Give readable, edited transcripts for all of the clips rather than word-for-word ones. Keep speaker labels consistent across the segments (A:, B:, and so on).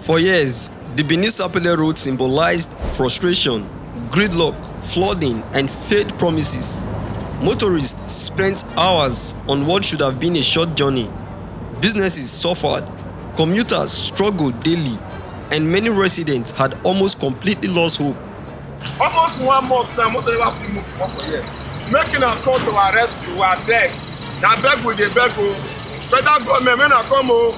A: For years, the Benin Sapele Road symbolized frustration, gridlock, flooding, and failed promises. Motorists spent hours on what should have been a short journey. Businesses suffered, commuters struggled daily, and many residents had almost completely lost hope.
B: Almost 1 month now, motor never fit move comot for here. Making a come to our rescue, we beg. Na beg we dey beg o. Federal government make na come o.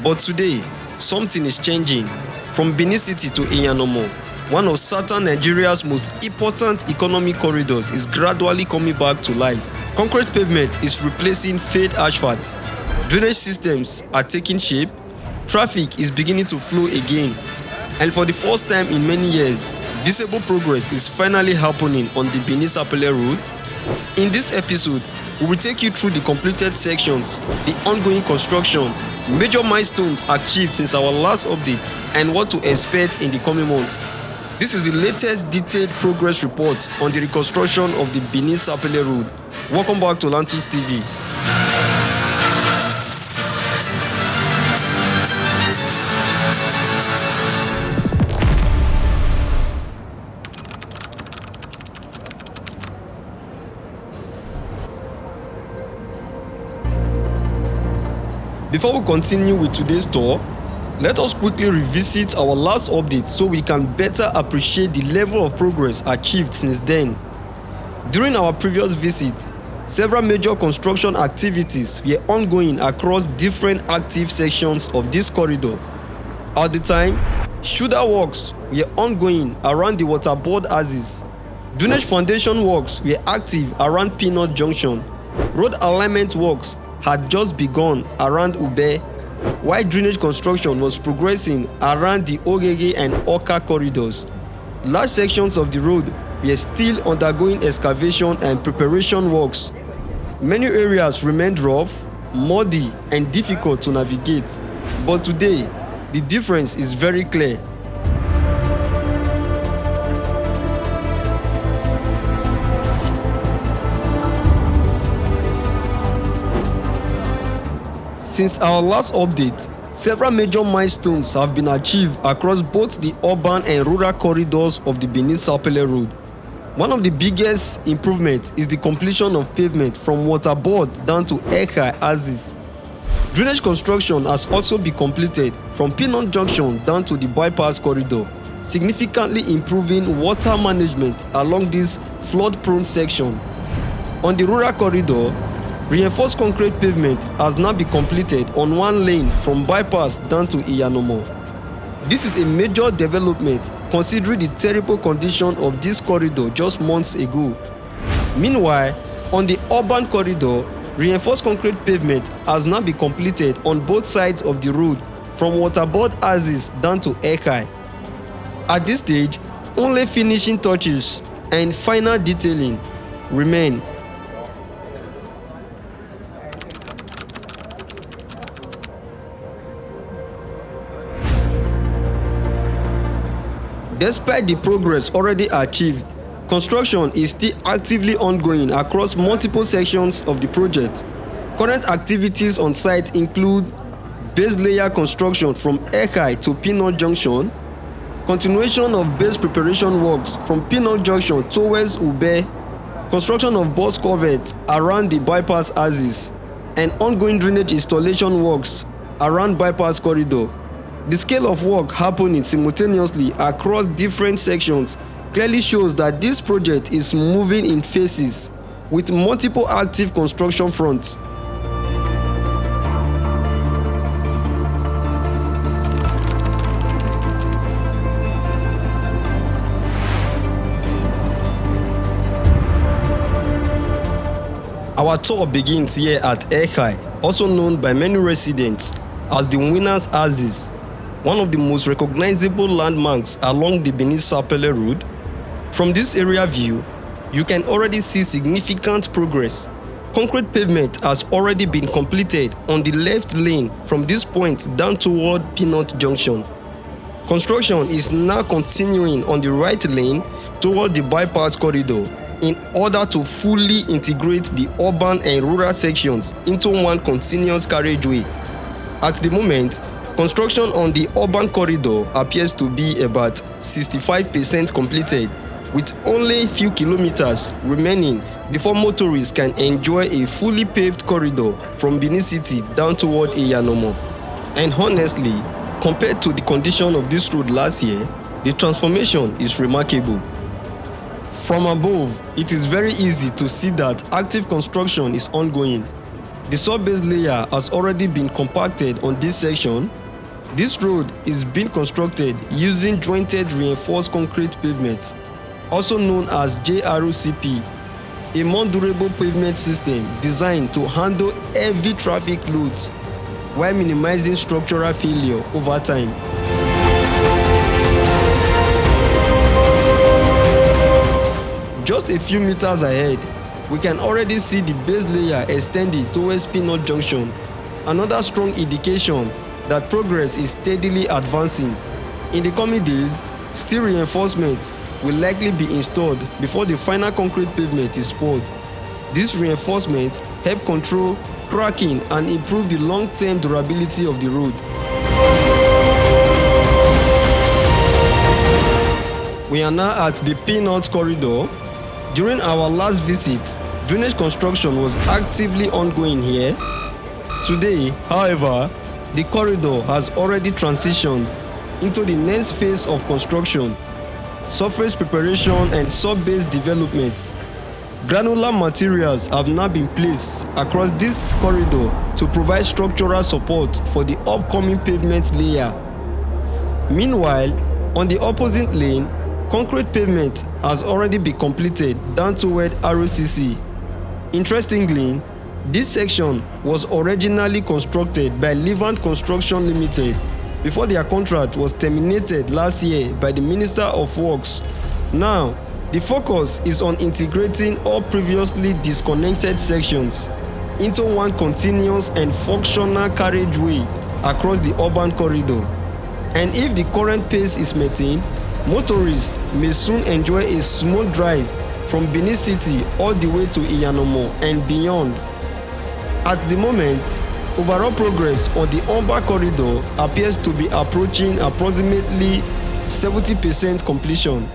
A: But today, something is changing. From Benin City to Iyanomo, one of southern Nigeria's most important economic corridors is gradually coming back to life. Concrete pavement is replacing failed asphalt. Drainage systems are taking shape. Traffic is beginning to flow again. And for the first time in many years, visible progress is finally happening on the Benin Sapele Road. In this episode, we will take you through the completed sections, the ongoing construction, major milestones achieved since our last update, and what to expect in the coming months. This is the latest detailed progress report on the reconstruction of the Benin Sapele Road. Welcome back to LantusTV. Before we continue with today's tour, let us quickly revisit our last update so we can better appreciate the level of progress achieved since then. During our previous visit, several major construction activities were ongoing across different active sections of this corridor. At the time, shoulder works were ongoing around the waterboard axis. Drainage foundation works were active around Peanut Junction. Road alignment works had just begun around Ube, while drainage construction was progressing around the Ogege and Oka corridors. Large sections of the road were still undergoing excavation and preparation works. Many areas remained rough, muddy, and difficult to navigate. But today, the difference is very clear. Since our last update, several major milestones have been achieved across both the urban and rural corridors of the Benin Sapele Road. One of the biggest improvements is the completion of pavement from waterboard down to Ekhai axis. Drainage construction has also been completed from Peanut Junction down to the bypass corridor, significantly improving water management along this flood-prone section. On the rural corridor, reinforced concrete pavement has now been completed on one lane from bypass down to Iyanomo. This is a major development considering the terrible condition of this corridor just months ago. Meanwhile, on the urban corridor, reinforced concrete pavement has now been completed on both sides of the road from waterboard axis down to Ekhai. At this stage, only finishing touches and final detailing remain. Despite the progress already achieved, construction is still actively ongoing across multiple sections of the project. Current activities on site include base layer construction from Ekhai to Peanut Junction, continuation of base preparation works from Peanut Junction towards Ube, construction of bus culverts around the bypass axis, and ongoing drainage installation works around bypass corridor. The scale of work happening simultaneously across different sections clearly shows that this project is moving in phases with multiple active construction fronts. Our tour begins here at Ekhai, also known by many residents as the Winner's Axis, one of the most recognizable landmarks along the Benin Sapele Road. From this area view, you can already see significant progress. Concrete pavement has already been completed on the left lane from this point down toward Peanut Junction. Construction is now continuing on the right lane toward the bypass corridor. in order to fully integrate the urban and rural sections into one continuous carriageway. At the moment, construction on the urban corridor appears to be about 65% completed, with only a few kilometers remaining before motorists can enjoy a fully paved corridor from Benin City down toward Iyanomo. And honestly, compared to the condition of this road last year, the transformation is remarkable. From above, it is very easy to see that active construction is ongoing. The sub-base layer has already been compacted on this section. This road is being constructed using jointed reinforced concrete pavement, also known as JRCP, a more durable pavement system designed to handle heavy traffic loads while minimizing structural failure over time. Just a few meters ahead, we can already see the base layer extending towards Peanut Junction, another strong indication that progress is steadily advancing. In the coming days, steel reinforcements will likely be installed before the final concrete pavement is poured. These reinforcements help control cracking and improve the long-term durability of the road. We are now at the Peanut Corridor. During our last visit, drainage construction was actively ongoing here. Today, however, the corridor has already transitioned into the next phase of construction: surface preparation and sub-base development. Granular materials have now been placed across this corridor to provide structural support for the upcoming pavement layer. Meanwhile, on the opposite lane, concrete pavement has already been completed down toward ROCC. Interestingly, this section was originally constructed by Levant Construction Limited before their contract was terminated last year by the Minister of Works. Now, the focus is on integrating all previously disconnected sections into one continuous and functional carriageway across the urban corridor. And if the current pace is maintained, motorists may soon enjoy a smooth drive from Benin City all the way to Iyanomo and beyond. At the moment, overall progress on the urban corridor appears to be approaching approximately 70% completion.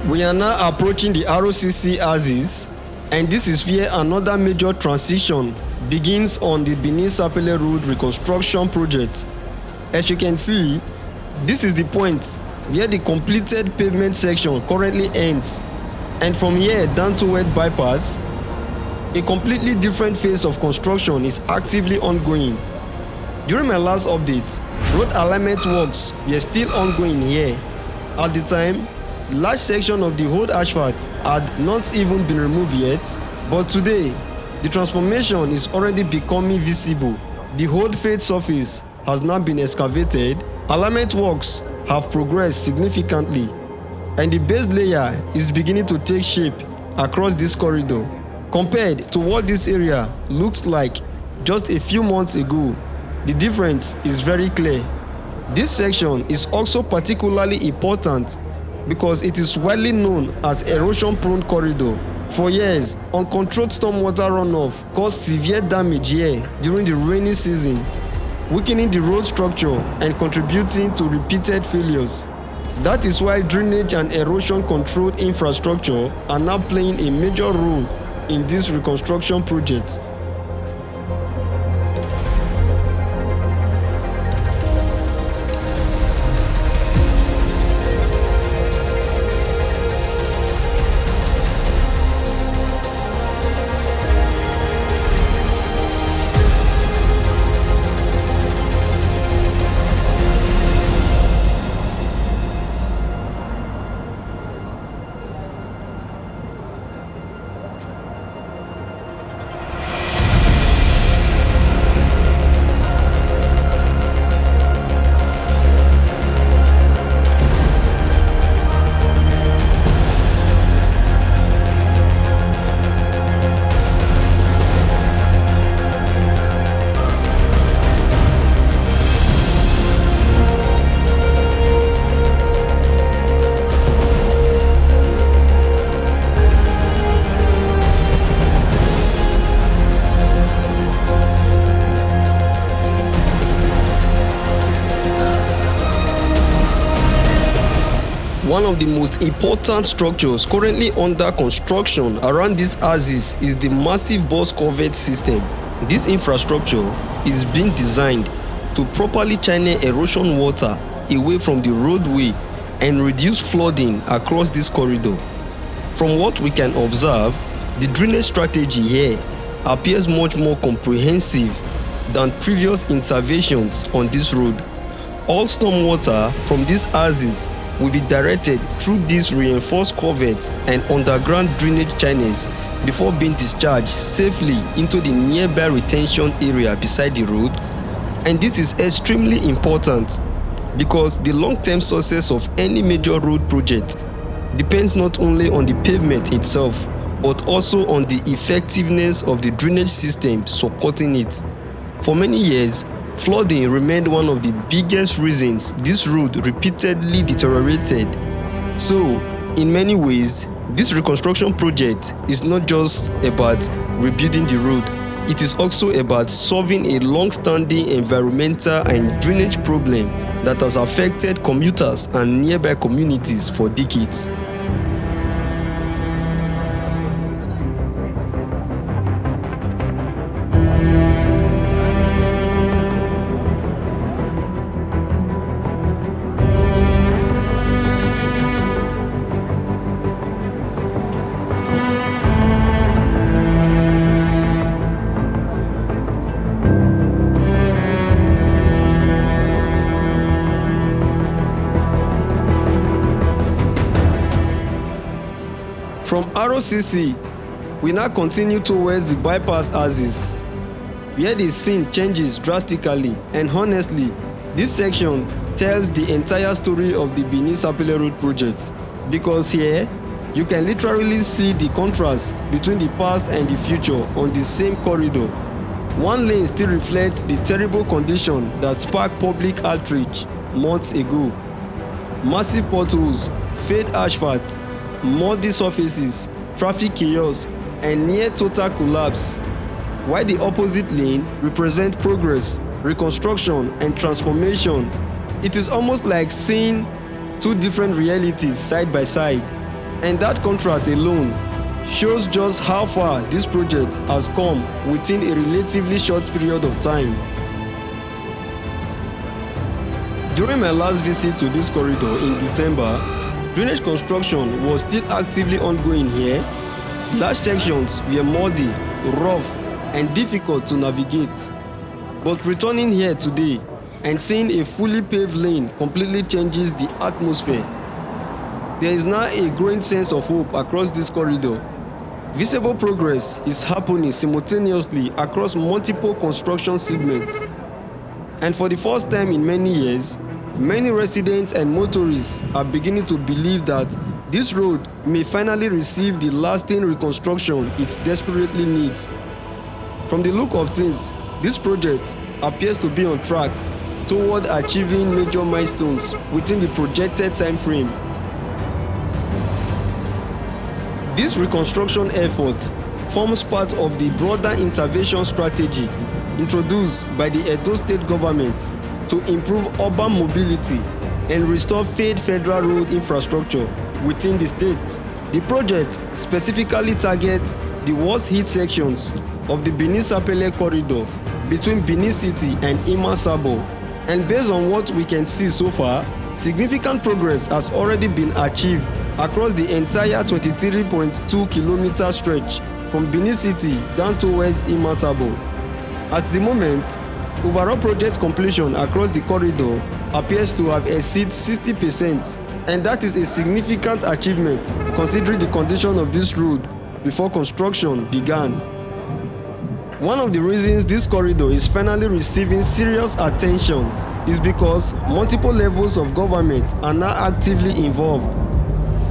A: We are now approaching the ROCC axis, and this is where another major transition begins on the Benin Sapele Road Reconstruction project. As you can see, this is the point where the completed pavement section currently ends, and from here down toward bypass, a completely different phase of construction is actively ongoing. During my last update, road alignment works were still ongoing here. At the time, large section of the old asphalt had not even been removed yet, but today, the transformation is already becoming visible. The old fade surface has now been excavated, alignment works have progressed significantly, and the base layer is beginning to take shape across this corridor. Compared to what this area looks like just a few months ago, the difference is very clear. This section is also particularly important because it is widely known as erosion-prone corridor. For years, uncontrolled stormwater runoff caused severe damage here during the rainy season, weakening the road structure and contributing to repeated failures. That is why drainage and erosion control infrastructure are now playing a major role in this reconstruction project. One of the most important structures currently under construction around this axis is the massive bus culvert system. This infrastructure is being designed to properly channel erosion water away from the roadway and reduce flooding across this corridor. From what we can observe, the drainage strategy here appears much more comprehensive than previous interventions on this road. All stormwater from this axis will be directed through these reinforced culverts and underground drainage channels before being discharged safely into the nearby retention area beside the road. And this is extremely important because the long-term success of any major road project depends not only on the pavement itself, but also on the effectiveness of the drainage system supporting it. For many years, flooding remained one of the biggest reasons this road repeatedly deteriorated. So, in many ways, this reconstruction project is not just about rebuilding the road, it is also about solving a long-standing environmental and drainage problem that has affected commuters and nearby communities for decades. From ROCC, we now continue towards the bypass axis, where the scene changes drastically, and honestly, this section tells the entire story of the Benin Sapele Road project, because here, you can literally see the contrast between the past and the future on the same corridor. One lane still reflects the terrible condition that sparked public outrage months ago. Massive potholes, fade asphalt, muddy surfaces, traffic chaos, and near total collapse, while the opposite lane represents progress, reconstruction, and transformation. It is almost like seeing two different realities side by side, and that contrast alone shows just how far this project has come within a relatively short period of time. During my last visit to this corridor in December, drainage construction was still actively ongoing here. Large sections were muddy, rough, and difficult to navigate. But returning here today and seeing a fully paved lane completely changes the atmosphere. There is now a growing sense of hope across this corridor. Visible progress is happening simultaneously across multiple construction segments. And for the first time in many years, many residents and motorists are beginning to believe that this road may finally receive the lasting reconstruction it desperately needs. From the look of things, this project appears to be on track toward achieving major milestones within the projected time frame. This reconstruction effort forms part of the broader intervention strategy introduced by the Edo State government to improve urban mobility and restore federal road infrastructure within the state. The project specifically targets the worst hit sections of the Benin Sapele corridor between Benin City and Ima Sabo. And based on what we can see so far, significant progress has already been achieved across the entire 23.2 kilometer stretch from Benin City down towards Ima Sabo. At the moment, overall project completion across the corridor appears to have exceeded 60%, and that is a significant achievement considering the condition of this road before construction began. One of the reasons this corridor is finally receiving serious attention is because multiple levels of government are now actively involved.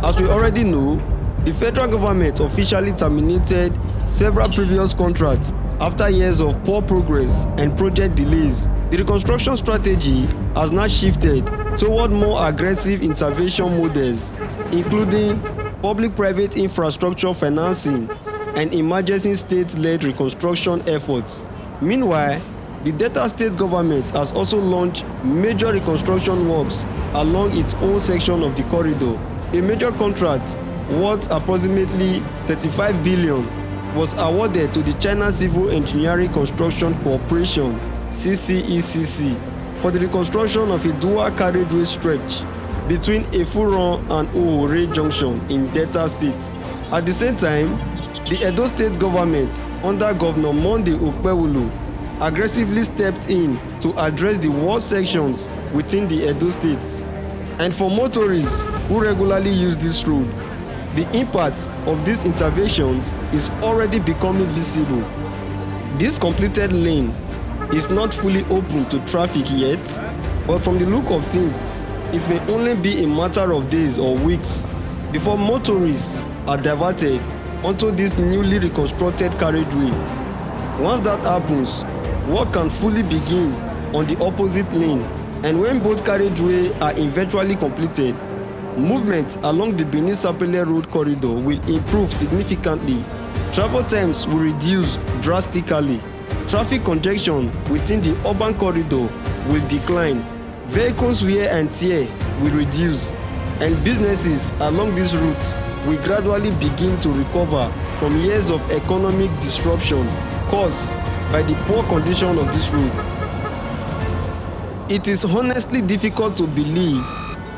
A: As we already know, the federal government officially terminated several previous contracts after years of poor progress and project delays. The reconstruction strategy has now shifted toward more aggressive intervention models, including public-private infrastructure financing and emergency state-led reconstruction efforts. Meanwhile, the Delta State government has also launched major reconstruction works along its own section of the corridor, A major contract worth approximately 35 billion was awarded to the China Civil Engineering Construction Corporation (CCECC) for the reconstruction of a dual carriageway stretch between Efuron and Oore Junction in Delta State. At the same time, the Edo State government under Governor Monday Okpewulu aggressively stepped in to address the worst sections within the Edo State. And for motorists who regularly use this road, the impact of these interventions is already becoming visible. This completed lane is not fully open to traffic yet, but from the look of things, it may only be a matter of days or weeks before motorists are diverted onto this newly reconstructed carriageway. Once that happens, work can fully begin on the opposite lane, and when both carriageways are eventually completed, movement along the Benin Sapele Road corridor will improve significantly. Travel times will reduce drastically. Traffic congestion within the urban corridor will decline. Vehicles wear and tear will reduce, and businesses along this route will gradually begin to recover from years of economic disruption caused by the poor condition of this road. It is honestly difficult to believe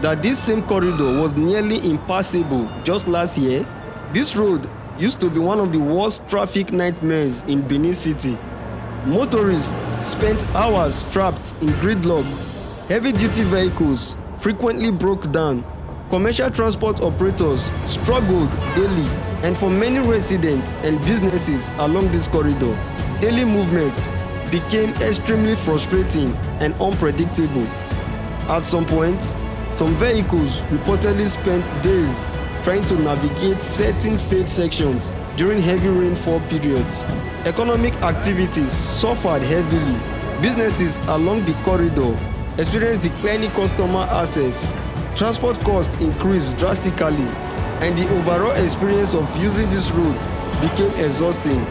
A: that this same corridor was nearly impassable just last year. This road used to be one of the worst traffic nightmares in Benin City. Motorists spent hours trapped in gridlock. Heavy-duty vehicles frequently broke down. Commercial transport operators struggled daily, and for many residents and businesses along this corridor, daily movements became extremely frustrating and unpredictable. At some point, some vehicles reportedly spent days trying to navigate certain fade sections during heavy rainfall periods. Economic activities suffered heavily. Businesses along the corridor experienced declining customer access. Transport costs increased drastically, and the overall experience of using this road became exhausting.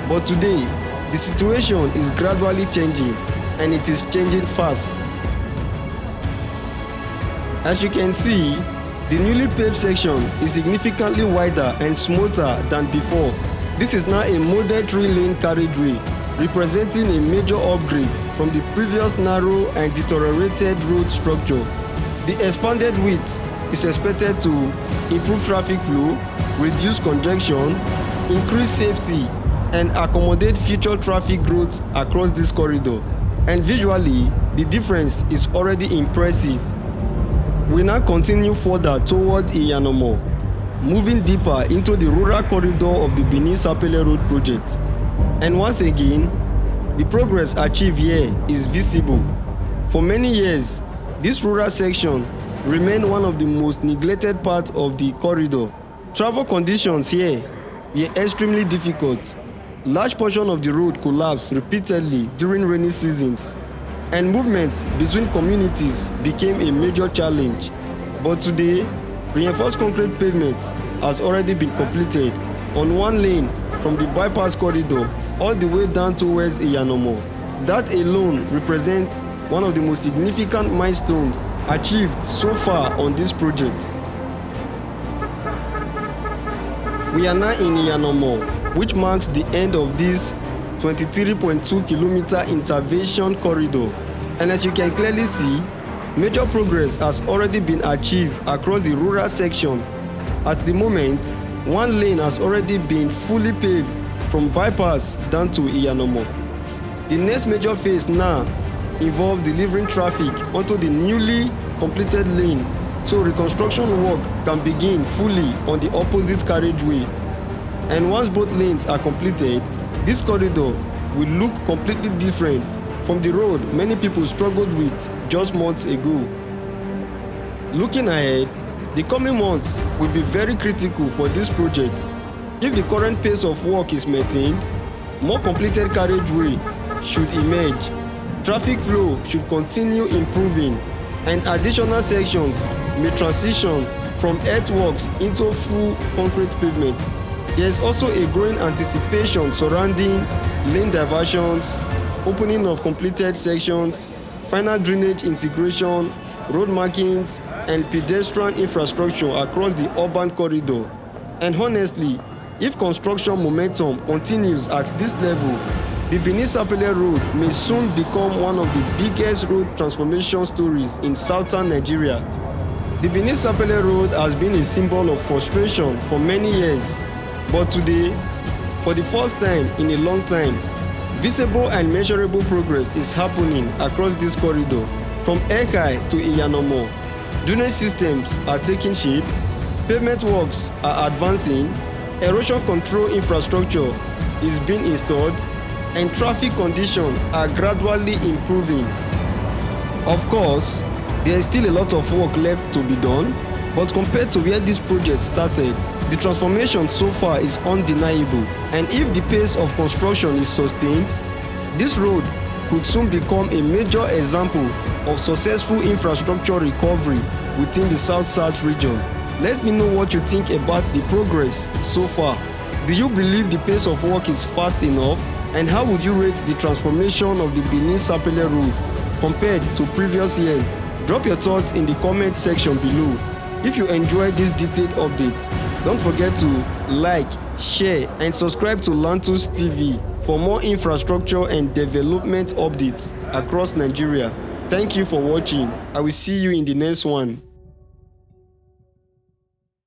A: But today, the situation is gradually changing, and it is changing fast. As you can see, the newly paved section is significantly wider and smoother than before. This is now a modern 3-lane carriageway, representing a major upgrade from the previous narrow and deteriorated road structure. The expanded width is expected to improve traffic flow, reduce congestion, increase safety, and accommodate future traffic growth across this corridor. And visually, the difference is already impressive. We now continue further toward Iyanomo, moving deeper into the rural corridor of the Benin Sapele Road project. And once again, the progress achieved here is visible. For many years, this rural section remained one of the most neglected parts of the corridor. Travel conditions here were extremely difficult. Large portions of the road collapsed repeatedly during rainy seasons, and movement between communities became a major challenge. But today, reinforced concrete pavement has already been completed on one lane from the bypass corridor all the way down towards Iyanomo. That alone represents one of the most significant milestones achieved so far on this project. We are now in Iyanomo, which marks the end of this 23.2 kilometer intervention corridor. And as you can clearly see, major progress has already been achieved across the rural section. At the moment, one lane has already been fully paved from bypass down to Iyanomo. The next major phase now involves delivering traffic onto the newly completed lane, so reconstruction work can begin fully on the opposite carriageway. And once both lanes are completed, this corridor will look completely different from the road many people struggled with just months ago. Looking ahead, the coming months will be very critical for this project. If the current pace of work is maintained, more completed carriageway should emerge, traffic flow should continue improving, and additional sections may transition from earthworks into full concrete pavement. There is also a growing anticipation surrounding lane diversions, opening of completed sections, final drainage integration, road markings, and pedestrian infrastructure across the urban corridor. And honestly, if construction momentum continues at this level, the Benin Sapele Road may soon become one of the biggest road transformation stories in southern Nigeria. The Benin Sapele Road has been a symbol of frustration for many years, but today, for the first time in a long time, visible and measurable progress is happening across this corridor. From Ekhai to Iyanomo, drainage systems are taking shape, pavement works are advancing, erosion control infrastructure is being installed, and traffic conditions are gradually improving. Of course, there is still a lot of work left to be done, but compared to where this project started, the transformation so far is undeniable. And if the pace of construction is sustained, this road could soon become a major example of successful infrastructure recovery within the South-South region. Let me know what you think about the progress so far. Do you believe the pace of work is fast enough? And how would you rate the transformation of the Benin Sapele Road compared to previous years? Drop your thoughts in the comment section below. If you enjoyed this detailed update, don't forget to like, share, and subscribe to LantusTV for more infrastructure and development updates across Nigeria. Thank you for watching. I will see you in the next one.